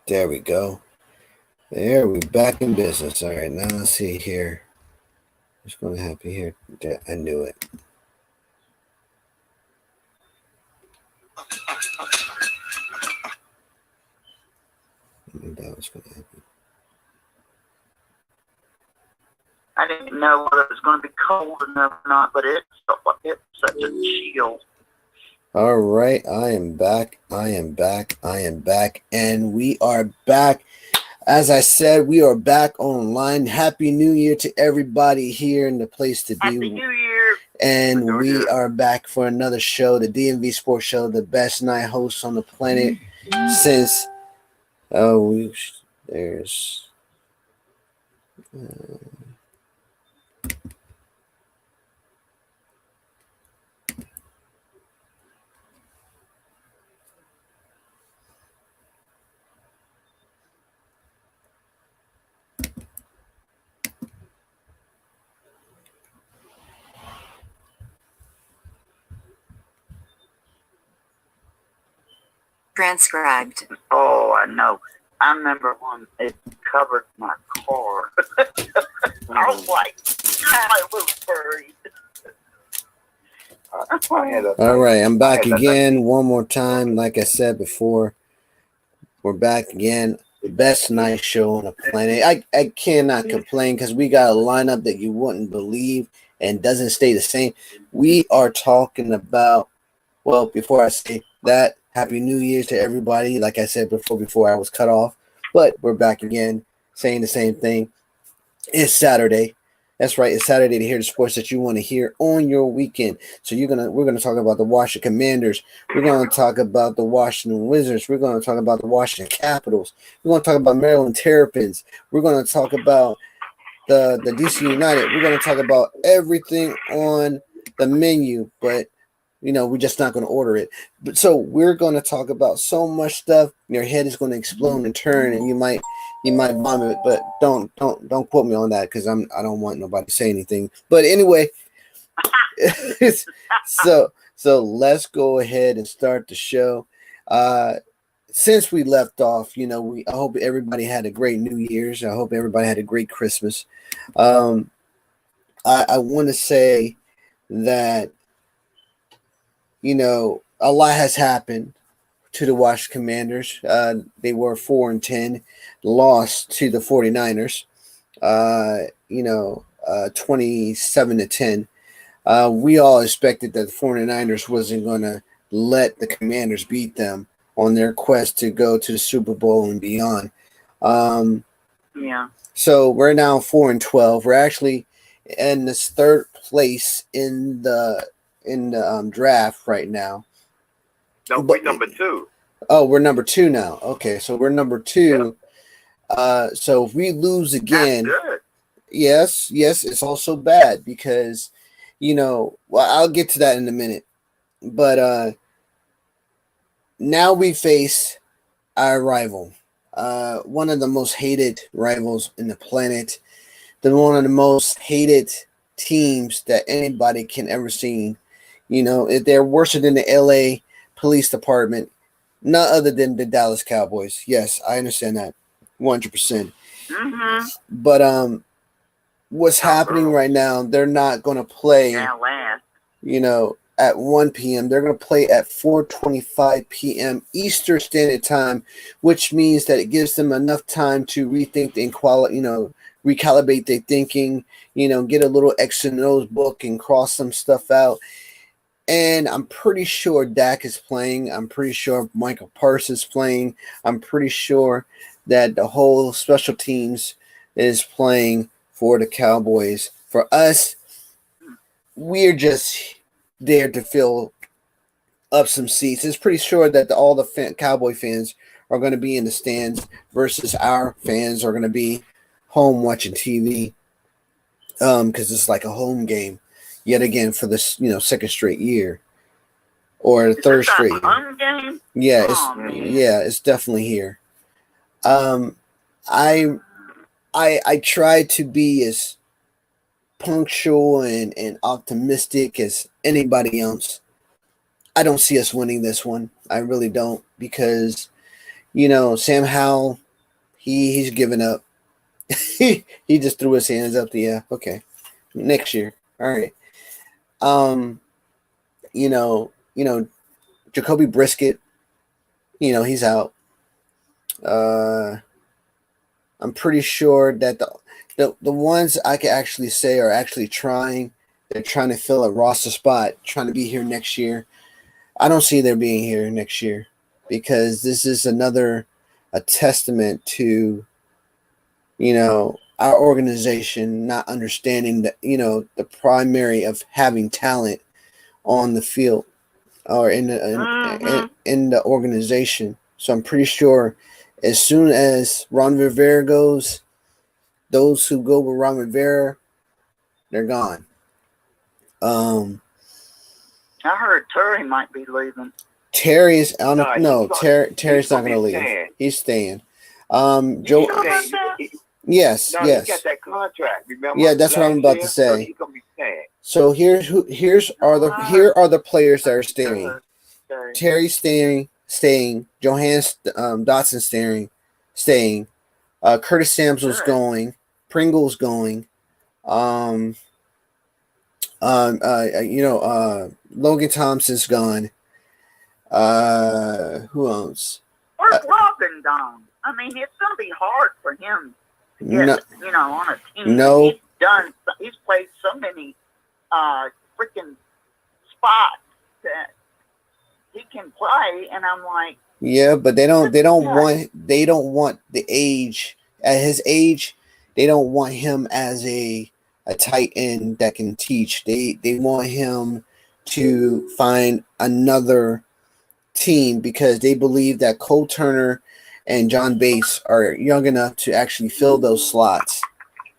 There we go. There, we're back in business. All right, now let's see here. What's going to happen here? I knew it. I knew that was going to happen. I didn't know whether it was going to be cold enough or not, but it's such a chill. All right, I am back, and we are back. As I said, we are back online. Happy New Year to everybody here in the place to be. Happy New Year. And we are back for another show, the DMV Sports Show, the best night host on the planet since, there's... Transcribed. Oh, I know. I remember when it covered my car. I was like, I was worried. All right, I'm back again one more time. Like I said before, we're back again. Best night show on the planet. I cannot complain because we got a lineup that you wouldn't believe and doesn't stay the same. We are talking about, well, before I say that, Happy New Year's to everybody. Like I said before I was cut off, but we're back again saying the same thing. It's Saturday. That's right. It's Saturday to hear the sports that you want to hear on your weekend. So we're gonna talk about the Washington Commanders. We're gonna talk about the Washington Wizards. We're gonna talk about the Washington Capitals. We're gonna talk about Maryland Terrapins. We're gonna talk about the DC United. We're gonna talk about everything on the menu, but we're just not going to order it. But so we're going to talk about so much stuff. Your head is going to explode and turn, and you might vomit. But don't quote me on that because I don't want nobody to say anything. But anyway, so let's go ahead and start the show. Since we left off, I hope everybody had a great New Year's. I hope everybody had a great Christmas. I want to say that. A lot has happened to the Washington Commanders. They were 4-10, lost to the 49ers, 27-10. We all expected that the 49ers wasn't going to let the Commanders beat them on their quest to go to the Super Bowl and beyond. Yeah. So we're now 4-12. We're actually in this third place in the draft right now. No, we're number 2. Oh, we're number 2 now. Okay, so we're number 2. Yep. So if we lose again, that's good. yes, it's also bad because, well, I'll get to that in a minute. But now we face our rival, one of the most hated rivals in the planet, one of the most hated teams that anybody can ever see. They're worse than the LA Police Department, none other than the Dallas Cowboys. Yes, I understand that 100%. Mm-hmm. But what's happening right now, they're not going to play, at 1 p.m. They're going to play at 4:25 p.m. Eastern Standard Time, which means that it gives them enough time to rethink and recalibrate their thinking, get a little extra nose book and cross some stuff out. And I'm pretty sure Dak is playing. I'm pretty sure Michael Parsons is playing. I'm pretty sure that the whole special teams is playing for the Cowboys. For us, we're just there to fill up some seats. It's pretty sure that all the Cowboy fans are going to be in the stands versus our fans are going to be home watching TV because it's like a home game yet again for this second straight year or third straight year. Home game? Yeah, it's definitely here. I try to be as punctual and optimistic as anybody else. I don't see us winning this one. I really don't, because Sam Howell, he's given up. he just threw his hands up. Okay, next year. All right. You know, Jacoby Brisket, he's out. I'm pretty sure that the ones I can actually say are actually trying. They're trying to fill a roster spot, trying to be here next year. I don't see them being here next year because this is a testament to, our organization not understanding that, the primary of having talent on the field or in the organization. So I'm pretty sure as soon as Ron Rivera goes, those who go with Ron Rivera, they're gone. I heard Terry might be leaving. Terry's on Terry's not going to leave. Staying. He's staying. Joe. Yes. He got that contract. Remember? Yeah, that's what I'm about to say. So he's gonna be staying. So here are the players that are staying. Terry staying. Johan Dotson staying. Curtis Samuel's going. Pringle's going. Logan Thompson's gone. Who else? Where's Robin gone? I mean, it's going to be hard for him to get, on a team. No. He's played so many freaking spots that he can play, and I'm like, yeah, but they don't want the age at his age. They don't want him as a tight end that can teach. They want him to find another team because they believe that Cole Turner and John Bates are young enough to actually fill those slots,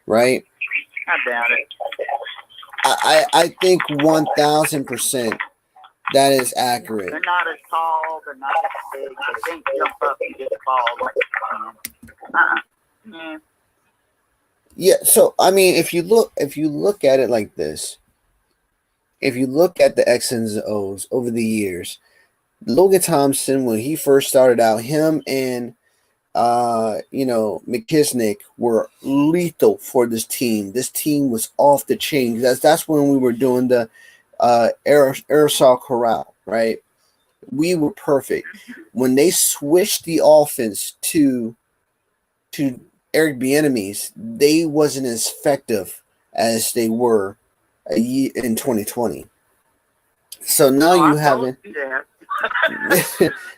right? I doubt it. I think 1,000% that is accurate. They're not as tall. They're not as big. They can't jump up and get the ball like yeah. Yeah, so I mean, if you look at it like this, if you look at the X's and O's over the years, Logan Thompson, when he first started out, him and McKissick were lethal for this team. This team was off the chain. That's when we were doing the aerosol corral, right? We were perfect. When they switched the offense to Eric Bieniemy's, they wasn't as effective as they were in 2020. So now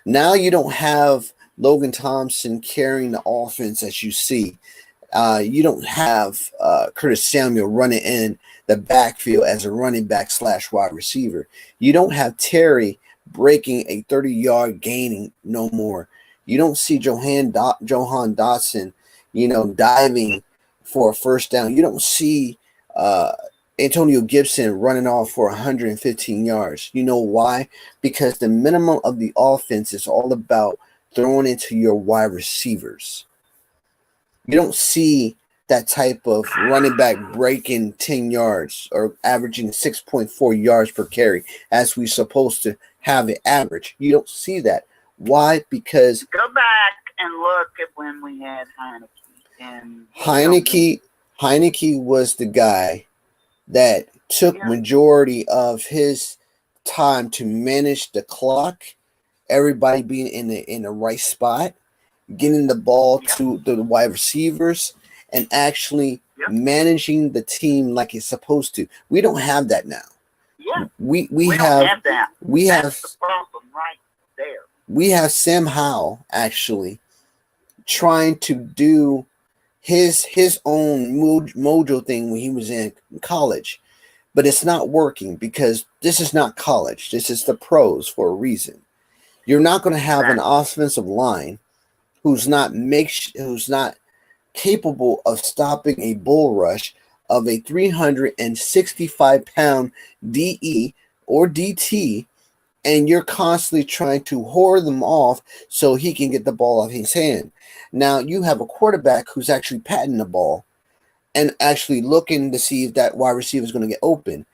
now you don't have Logan Thompson carrying the offense as you see. You don't have Curtis Samuel running in the backfield as a running back / wide receiver. You don't have Terry breaking a 30-yard gaining no more. You don't see Johan Dotson, diving for a first down. You don't see Antonio Gibson running off for 115 yards. You know why? Because the minimum of the offense is all about throwing into your wide receivers. You don't see that type of running back breaking 10 yards or averaging 6.4 yards per carry as we're supposed to have it average. You don't see that. Why? Because go back and look at when we had Heineke. And Heineke was the guy that took majority of his time to manage the clock, everybody being in the right spot, getting the ball to the wide recievers, and actually managing the team like it's supposed to. We don't have that now. Yeah. We don't have that. That's the problem right there. We have Sam Howell actually trying to do his own mojo thing when he was in college, but it's not working because this is not college. This is the pros for a reason. You're not going to have an offensive line who's not capable of stopping a bull rush of a 365-pound DE or DT, and you're constantly trying to whore them off so he can get the ball off his hand. Now you have a quarterback who's actually patting the ball and actually looking to see if that wide receiver is going to get open,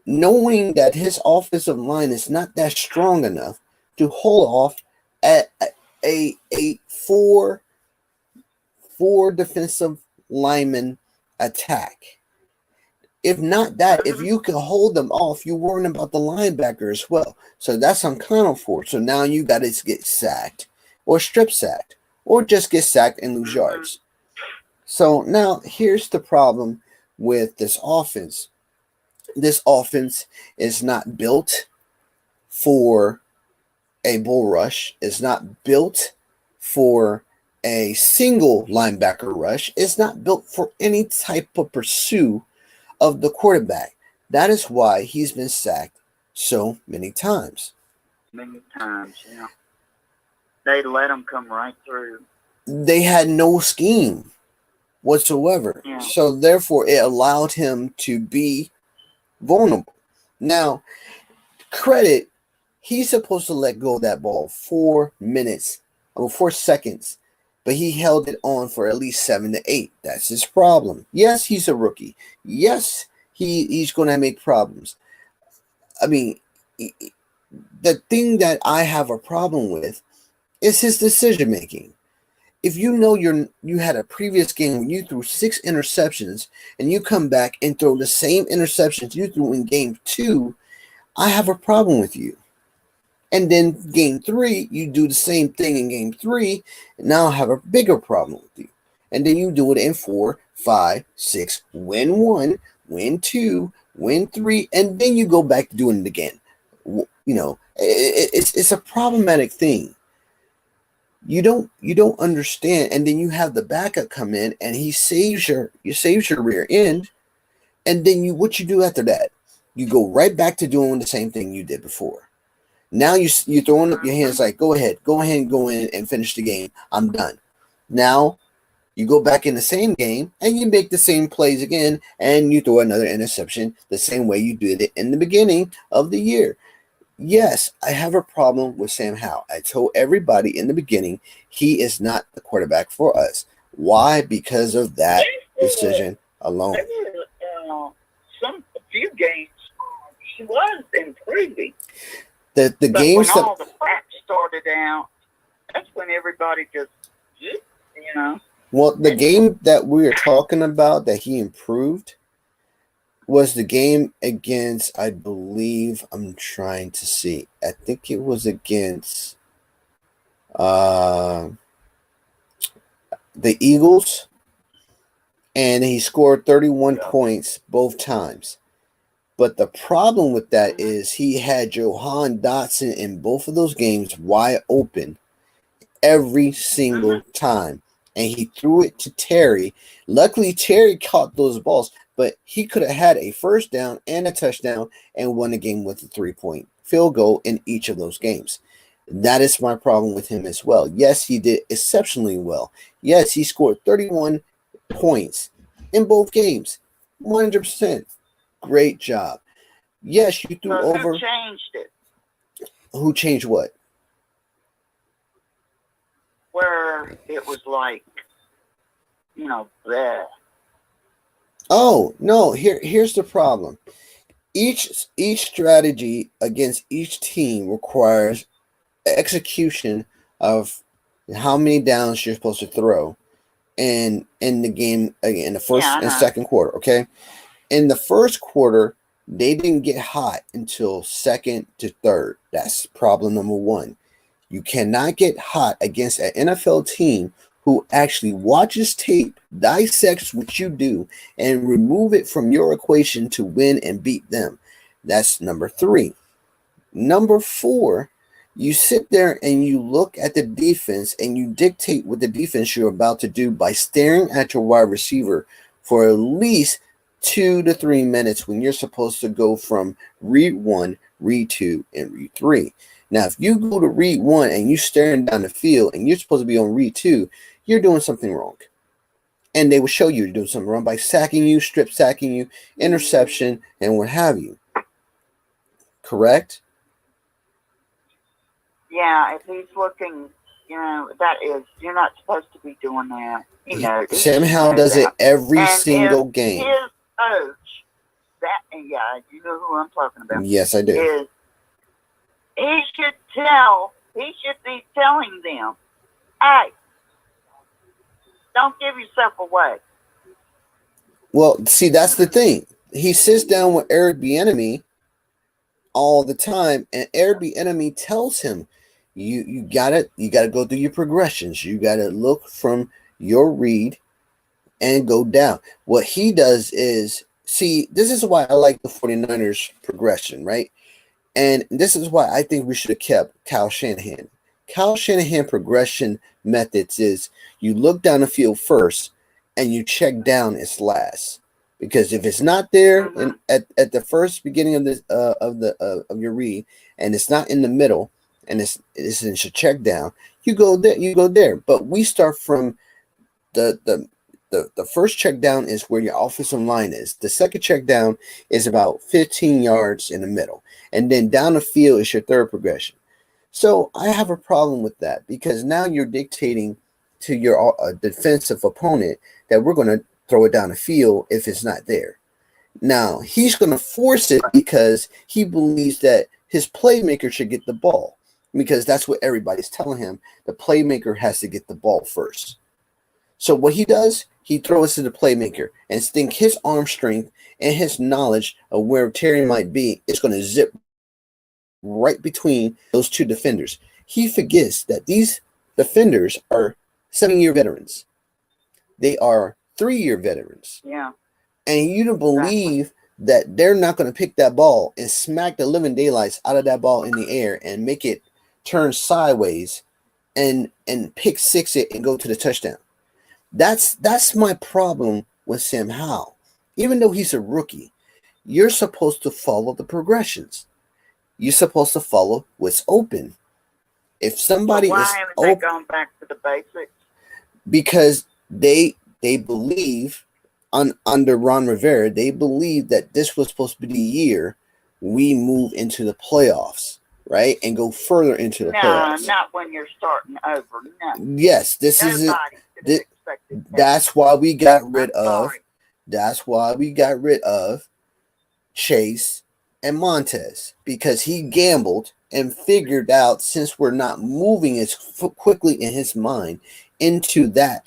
knowing that his offensive line is not that strong enough to hold off a four defensive lineman attack. If not that, if you can hold them off, you're worrying about the linebacker as well. So that's uncounted for. So now you got to get sacked or strip sacked or just get sacked and lose yards. So now here's the problem with this offense. This offense is not built for a bull rush. It's not built for a single linebacker rush. It's not built for any type of pursuit of the quarterback. That is why he's been sacked so many times. Many times, yeah. They let him come right through. They had no scheme whatsoever. Yeah. So therefore it allowed him to be vulnerable. Now, credit, he's supposed to let go of that ball 4 seconds, but he held it on for at least 7 to 8. That's his problem. Yes, he's a rookie. Yes, he's going to make problems. I mean, the thing that I have a problem with is his decision making. If you know you had a previous game when you threw 6 interceptions and you come back and throw the same interceptions you threw in game 2, I have a problem with you. And then game 3, you do the same thing in game 3, and now I have a bigger problem with you. And then you do it in 4, 5, 6, win 1, win 2, win 3, and then you go back to doing it again. You know, it's a problematic thing. You don't understand, and then you have the backup come in and he saves your rear end, and then what you do after that? You go right back to doing the same thing you did before. Now you're throwing up your hands like, go ahead, go in and finish the game. I'm done. Now you go back in the same game and you make the same plays again, and you throw another interception the same way you did it in the beginning of the year. Yes, I have a problem with Sam Howell. I told everybody in the beginning he is not the quarterback for us. Why? Because of that decision alone. A few games she was improving. The But games when that all the crap started out, that's when everybody just, you know. well, the game that we are talking about that he improved was the game against, I believe, I'm trying to see. I think it was against the Eagles, and he scored 31 points both times. But the problem with that is he had Johan Dotson in both of those games wide open every single time. And he threw it to Terry. Luckily, Terry caught those balls, but he could have had a first down and a touchdown and won the game with a 3-point field goal in each of those games. That is my problem with him as well. Yes, he did exceptionally well. Yes, he scored 31 points in both games. 100%. Great job. Yes, you threw over. Who changed it? Who changed what? Where it was like, bleh. Oh, no, here's the problem. Each strategy against each team requires execution of how many downs you're supposed to throw in the game, in the first and second quarter, okay? In the first quarter, they didn't get hot until second to third. That's problem number 1. You cannot get hot against an NFL team who actually watches tape, dissects what you do, and remove it from your equation to win and beat them. That's number 3. Number 4, you sit there and you look at the defense and you dictate what the defense you're about to do by staring at your wide receiver for at least 2 to 3 minutes when you're supposed to go from read 1, read 2, and read 3. Now, if you go to read 1 and you're staring down the field and you're supposed to be on read 2, you're doing something wrong. And they will show you you're doing something wrong by sacking you, strip sacking you, interception, and what have you. Correct? Yeah, if he's looking, that is, you're not supposed to be doing that. Sam Howell does it every single game. His coach, you know who I'm talking about. Yes, I do. He should be telling them, Hey, don't give yourself away. Well, see, that's the thing. He sits down with Eric Bieniemy all the time, and Eric Bieniemy tells him, you gotta go through your progressions. You gotta look from your read and go down. What he does is, see, this is why I like the 49ers progression, right? And this is why I think we should have kept Kyle Shanahan. Kyle Shanahan progression methods is you look down the field first and you check down its last. Because if it's not there at the first beginning of of your read, and it's not in the middle, and it's in your check down, you go there. But we start from the first check down is where your offensive line is. The second check down is about 15 yards in the middle, and then down the field is your third progression. So I have a problem with that, because now you're dictating to your defensive opponent that we're going to throw it down the field if it's not there. Now, he's going to force it because he believes that his playmaker should get the ball, because that's what everybody's telling him. The playmaker has to get the ball first. So what he does, he throws to the playmaker and think his arm strength and his knowledge of where Terry might be is going to zip right between those two defenders. He forgets that these defenders are 7-year veterans. They are 3-year veterans. Yeah. And you don't believe that they're not going to pick that ball and smack the living daylights out of that ball in the air and make it turn sideways and pick six it and go to the touchdown. That's my problem with Sam Howell. Even though he's a rookie, you're supposed to follow the progressions. You're supposed to follow what's open. If somebody why is haven't open, they gone back to the basics? because they believe under Ron Rivera, they believe that this was supposed to be the year we move into the playoffs, right, and go further into the playoffs. No, not when you're starting over. No. Yes, this is it. That's why we got rid of. That's why we got rid of Chase and Montez, because he gambled and figured out, since we're not moving as quickly in his mind into that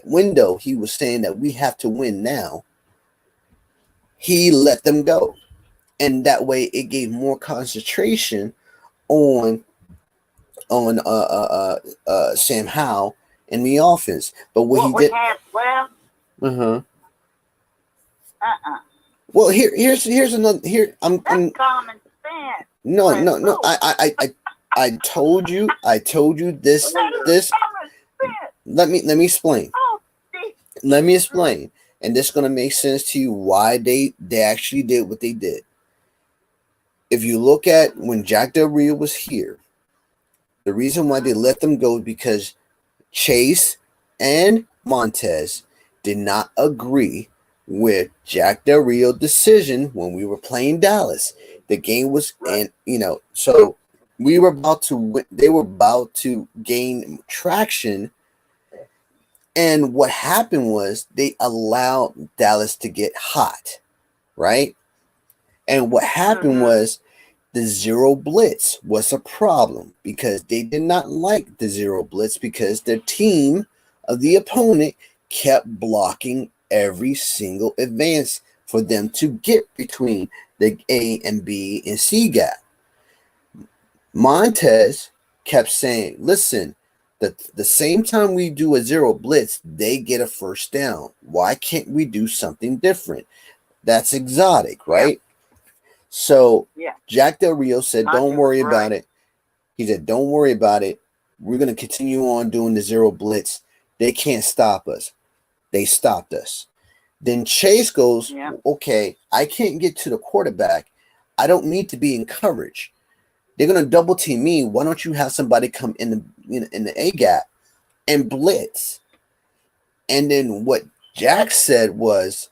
window, he was saying that we have to win now. He let them go, and that way it gave more concentration on Sam Howell in the offense. But what he did, well, here's another. I'm common sense. No. I told you this. Let me explain. Let me explain, and this is gonna make sense to you why they actually did what they did. If you look at when Jack Del Rio was here, the reason why they let them go is because Chase and Montez did not agree with Jack Del Rio's decision when we were playing Dallas. The game was, and so we were about to win, they were about to gain traction, and what happened was they allowed Dallas to get hot, right? And what happened was the zero blitz was a problem, because they did not like the zero blitz, because the team of the opponent kept blocking every single advance for them to get between the A and B and C gap. Montez kept saying, listen, the same time we do a zero blitz, they get a first down. Why can't we do something different? That's exotic, right? So Jack Del Rio said, don't worry about it. He said, don't worry about it. We're going to continue on doing the zero blitz. They can't stop us. They stopped us. Then Chase goes, okay, I can't get to the quarterback. I don't need to be in coverage. They're going to double team me. Why don't you have somebody come in the A gap and blitz? And then what Jack said was,